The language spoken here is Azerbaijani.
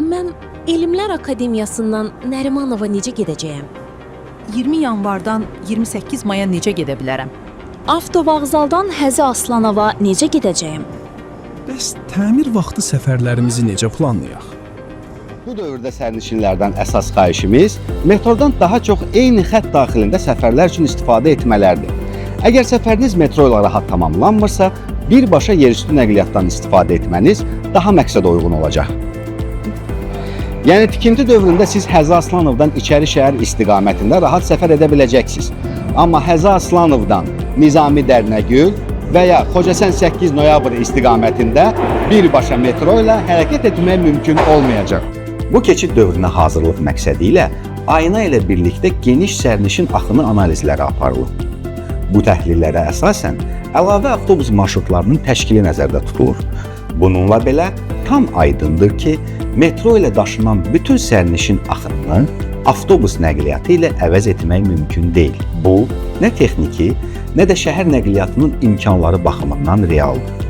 Mən Elmlər Akademiyasından Nərimanova necə gedəcəyəm? 20 yanvardan 28 maya necə gedə bilərəm? Avtovağzaldan Həzi Aslanova necə gedəcəyəm? Bəs təmir vaxtı səfərlərimizi necə planlayaq? Bu dövrdə sərnişinlərdən əsas xahişimiz metrodan daha çox eyni xətt daxilində səfərlər üçün istifadə etmələrdir. Əgər səfəriniz metro ilə rahat tamamlanmırsa, birbaşa yerüstü nəqliyyatdan istifadə etməniz daha məqsədə uyğun olacaq. Yəni tikinti dövründə siz Həzi Aslanovdan İçəri şəhər istiqamətində rahat səfər edə biləcəksiniz. Amma Həzi Aslanovdan Nizami Dərnəgül və ya Xocasən 8 noyabr istiqamətində birbaşa metro ilə hərəkət etmək mümkün olmayacaq. Bu keçid dövrünə hazırlıq məqsədi ilə ayna ilə birlikdə geniş sərnişin axını analizləri aparılıb. Bu təhlillərə əsasən əlavə avtobus marşrutlarının təşkili nəzərdə tutulur. Bununla belə tam aydındır ki, metro ilə daşınan bütün sərnişin axınını avtobus nəqliyyatı ilə əvəz etmək mümkün deyil. Bu, nə texniki, nə də şəhər nəqliyyatının imkanları baxımından realdır.